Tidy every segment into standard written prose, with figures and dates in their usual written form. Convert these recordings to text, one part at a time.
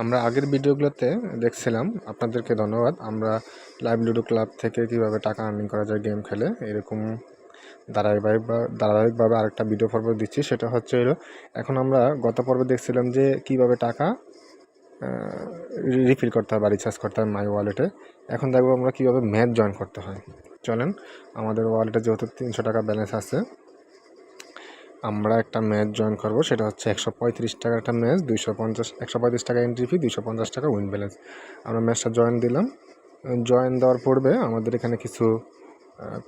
আমরা আগের ভিডিওগুলোতে দেখছিলাম, আপনাদেরকে ধন্যবাদ। আমরা লাইভ লুডো ক্লাব থেকে কিভাবে টাকা আর্নিং করা যায় গেম খেলে, এরকম ধারাবাহিকভাবে আরেকটা ভিডিও পর্ব দিচ্ছি। সেটা হচ্ছে এখন আমরা গত পর্বে দেখছিলাম যে কিভাবে টাকা রিফিল করতে হয় বা রিচার্জ করতে হয় মাই ওয়ালেটে। এখন দেখবো আমরা কিভাবে ম্যাচ জয়েন করতে হয়। চলেন, আমাদের ওয়ালেটে যেহেতু 300 টাকা ব্যালেন্স আছে, আমরা একটা ম্যাচ জয়েন করব। সেটা হচ্ছে 135 টাকার একটা ম্যাচ, 135 টাকা এন্ট্রি ফি, 250 টাকা উইন ব্যালেন্স। আমরা ম্যাচটা জয়েন দিলাম। জয়েন দেওয়ার পূর্বে আমাদের এখানে কিছু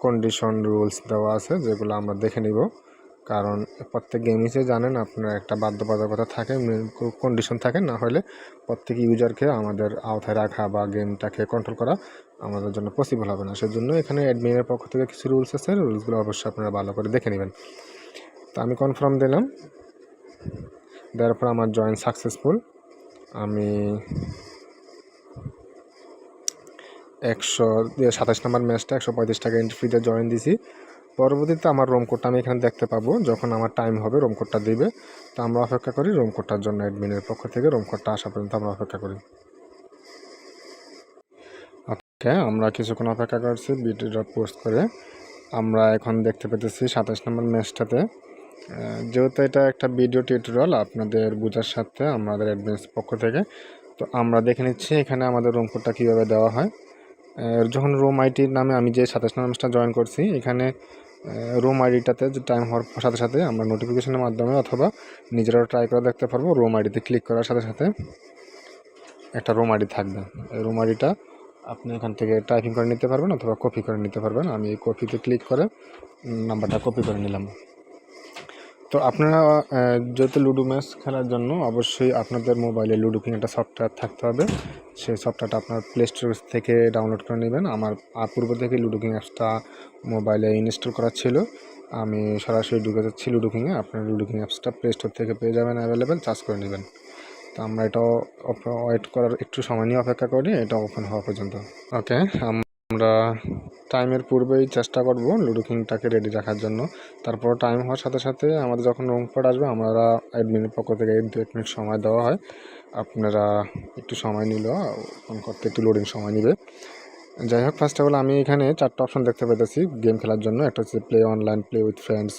কন্ডিশন রুলস দেওয়া আছে, যেগুলো আমরা দেখে নিব। কারণ প্রত্যেক গেমিংসে জানেন আপনার একটা বাধ্যবাধকতা থাকে, কন্ডিশন থাকে, না হলে প্রত্যেক ইউজারকে আমাদের আওতায় রাখা বা গেমটাকে কন্ট্রোল করা আমাদের জন্য পসিবল হবে না। সেজন্য এখানে অ্যাডমিনের পক্ষ থেকে কিছু রুলস আছে, রুলসগুলো অবশ্যই আপনারা ভালো করে দেখে নেবেন। তো আমি কনফার্ম দিলাম, দেওয়ার পর আমার জয়েন সাকসেসফুল। আমি 127 নম্বর ম্যাচটা 135 টাকা এন্ট্রি ফিতে জয়েন দিছি। পরবর্তীতে আমার রোম কোডটা আমি এখানে দেখতে পাবো, যখন আমার টাইম হবে রোম কোডটা দিবে। তো আমরা অপেক্ষা করি রোম কোডটার জন্য, অ্যাডমিনের পক্ষ থেকে রোম কোডটা আসা পর্যন্ত আমরা অপেক্ষা করি। ওকে, আমরা কিছুক্ষণ অপেক্ষা করছি ভিডিওটা পোস্ট করে। আমরা এখন দেখতে পেতেছি 27 নম্বর ম্যাচটাতে, যেহেতু এটা একটা ভিডিও টিউটোরিয়াল আপনাদের বোঝার সাথে আমাদের অ্যাডমিনের পক্ষ থেকে, তো আমরা দেখে নিচ্ছি এখানে আমাদের রুম কোডটা কীভাবে দেওয়া হয়। যখন রুম আইডির নামে আমি যে 27 নম্বর ম্যাচটা জয়েন করছি, এখানে রুম আইডিটাতে যে টাইম হওয়ার সাথে সাথে আমরা নোটিফিকেশনের মাধ্যমে অথবা নিজেরাও ট্রাই করে দেখতে পারবো। রুম আইডিতে ক্লিক করার সাথে সাথে একটা রুম আইডি থাকবে। এই রুম আইডিটা আপনি এখান থেকে টাইপিং করে নিতে পারবেন অথবা কপি করে নিতে পারবেন। আমি এই কপিতে ক্লিক করে নাম্বারটা কপি করে নিলাম। তো আপনারা যেহেতু লুডো ম্যাচ খেলার জন্য অবশ্যই আপনাদের মোবাইলে লুডো কিং একটা সফটওয়্যার থাকতে হবে। সেই সফটওয়্যারটা আপনার প্লে স্টোর থেকে ডাউনলোড করে নেবেন। আমার পূর্ব থেকে লুডো কিং অ্যাপসটা মোবাইলে ইনস্টল করা ছিল, আমি সরাসরি ঢুকে যাচ্ছি লুডো কিংয়ে। আপনার লুডো কিং অ্যাপসটা প্লে স্টোর থেকে পেয়ে যাবেন, অ্যাভেলেবেল, চার্জ করে নেবেন। তো আমরা এটাও ওয়েট করার একটু সময় নিয়ে অপেক্ষা করি এটা ওপেন হওয়া পর্যন্ত। ওকে, আমরা টাইমের পূর্বেই চেষ্টা করব লুডো কিংটাকে রেডি রাখার জন্য। তারপর টাইম হওয়ার সাথে সাথে আমাদের যখন রুম কোড আসবে, আমরা অ্যাডমিনের পক্ষ থেকে 1 মিনিট সময় দেওয়া হয়। আপনারা একটু সময় নিলেও ফোন করতে একটু লোডিং সময় নেবে। যাই হোক, ফার্স্ট অফ অল আমি এখানে 4টা অপশন দেখতে পেতেছি গেম খেলার জন্য। একটা হচ্ছে play online, play with friends,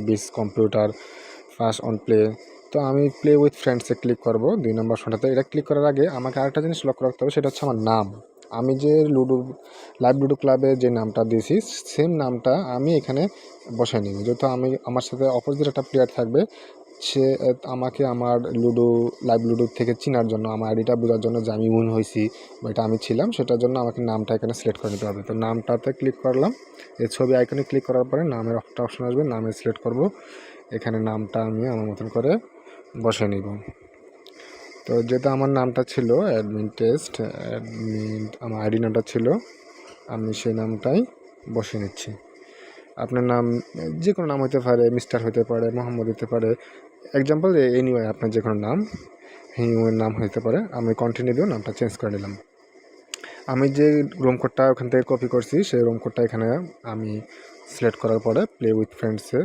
বিস কম্পিউটার, ফাস্ট অন প্লে। তো আমি প্লে উইথ ফ্রেন্ডসে ক্লিক করব 2 নম্বর অপশনটাতে। এটা ক্লিক করার আগে আমাকে আরেকটা জিনিস লক্ষ্য রাখতে হবে, সেটা হচ্ছে আমার নাম। আমি যে লাইভ লুডো ক্লাবে যে নামটা দিয়েছি, সেম নামটা আমি এখানে বসাই নিব। যেহেতু আমার সাথে অপোজিট একটা প্লেয়ার থাকবে, সে আমাকে আমার লাইভ লুডো থেকে চেনার জন্য, আমার আইডিটা বোঝার জন্য যে আমি উইন হয়েছি বা এটা আমি ছিলাম, সেটার জন্য আমাকে নামটা এখানে সিলেক্ট করে নিতে হবে। তো নামটাতে ক্লিক করলাম। এই ছবি আইকনে ক্লিক করার পরে নামের একটা অপশন আসবে, নামে সিলেক্ট করব। এখানে নামটা আমি আমার মতন করে বসে নিব। তো যেটা আমার নামটা ছিল অ্যাডমিন টেস্ট, আমার আইডি নামটা ছিল, আমি সেই নামটাই বসে নিচ্ছি। আপনার নাম যে কোনো নাম হতে পারে, মিস্টার হতে পারে, মোহাম্মদ হতে পারে, এক্সাম্পল এনিওয়ে আপনার যে কোনো নাম, হিউমের নাম হতে পারে। আমি কন্টিনিউ দিয়ে নামটা চেঞ্জ করে নিলাম। আমি যে রুম কোডটা ওখান থেকে কপি করছি, সেই রুম কোডটা এখানে আমি সিলেক্ট করার পরে প্লে উইথ ফ্রেন্ডসে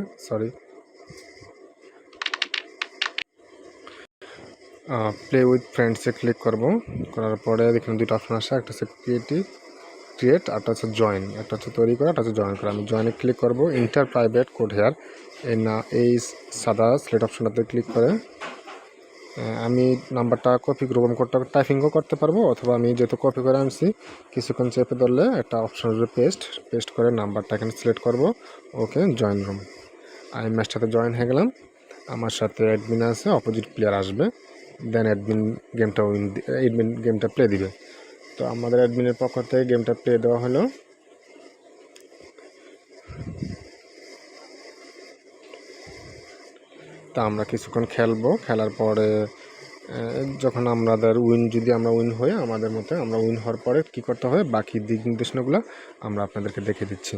প্লে উইথ ফ্রেন্ডসে ক্লিক করব। করার পরে এখানে 2টা অপশন আসে, একটা হচ্ছে ক্রিয়েট, একটা হচ্ছে জয়েন। একটা হচ্ছে তৈরি করা, একটা হচ্ছে জয়েন করা। আমি জয়েনে ক্লিক করব। ইন্টার প্রাইভেট কোড হেয়ার, এই সাদা সিলেক্ট অপশনটাতে ক্লিক করে আমি নাম্বারটা কপি রুম কোডটা টাইপিংও করতে পারবো, অথবা আমি যেহেতু কপি করে আনছি, কিছুক্ষণ চেপে ধরলে একটা অপশন পেস্ট করে নাম্বারটা এখানে সিলেক্ট করব। ওকে, জয়েন রুম। আমি ম্যাচটাতে জয়েন হয়ে গেলাম। আমার সাথে অ্যাডমিন আছে, অপোজিট প্লেয়ার আসবে, দেন অ্যাডমিন গেমটা প্লে দিবে। তো আমাদের অ্যাডমিনের পক্ষ থেকে গেমটা প্লে দেওয়া হলো। তা আমরা কিছুক্ষণ খেলবো। খেলার পরে যখন যদি আমরা উইন হই, আমাদের মতে আমরা উইন হওয়ার পরে কী করতে হবে, বাকি দিক নির্দেশনাগুলো আমরা আপনাদেরকে দেখে দিচ্ছি।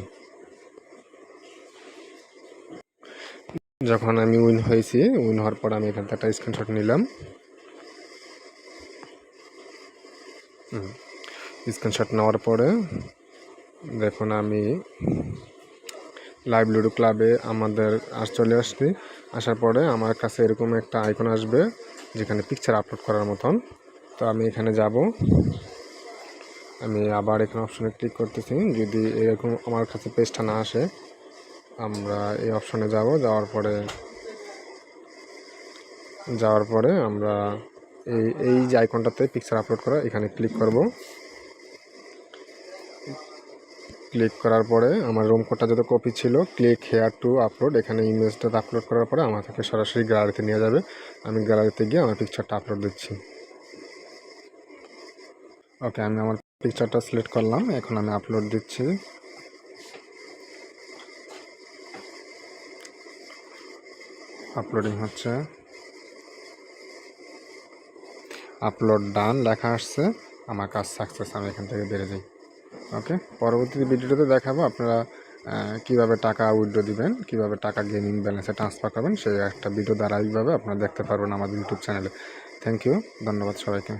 যখন আমি উইন হওয়ার পর আমি এখান থেকে একটা স্ক্রিনশট নিলাম। স্ক্রিনশট নেওয়ার পরে দেখুন আমি লাইভ লুডো ক্লাবে চলে আসার পরে আমার কাছে এরকম একটা আইকন আসবে, যেখানে পিকচার আপলোড করার মতন। তো আমি এখানে যাব, আমি আবার এখানে অপশনে ক্লিক করতেছি। যদি এরকম আমার কাছে পেজটা না আসে, আমরা এই অপশনে যাব, যাওয়ার পরে আমরা এই যে আইকনটাতে পিকচার আপলোড করা, এখানে ক্লিক করব। ক্লিক করার পরে আমার রুম কোডটা যত কপি ছিল, ক্লিক হেয়ার টু আপলোড, এখানে ইমেজটা আপলোড করার পরে আমাকে সরাসরি গ্যালারিতে নিয়ে যাবে। আমি গ্যালারিতে গিয়ে আমার পিকচারটা আপলোড দিচ্ছি। ওকে, আমি আমার পিকচারটা সিলেক্ট করলাম, এখন আমি আপলোড দিচ্ছি। আপলোডিং হচ্ছে, আপলোড ডান লেখা আসছে, আমার কাজ সাকসেস। আমি এখান থেকে বেরিয়ে যাই। ওকে, পরবর্তী ভিডিওতে দেখাবো আপনারা কিভাবে টাকা উইথড্র দিবেন, কিভাবে টাকা গেমিং ব্যালেন্সে ট্রান্সফার করবেন, সেই একটা ভিডিও ধারাবাহিকভাবে আপনারা দেখতে পারবেন আমাদের ইউটিউব চ্যানেলে। থ্যাংক ইউ, ধন্যবাদ সবাইকে।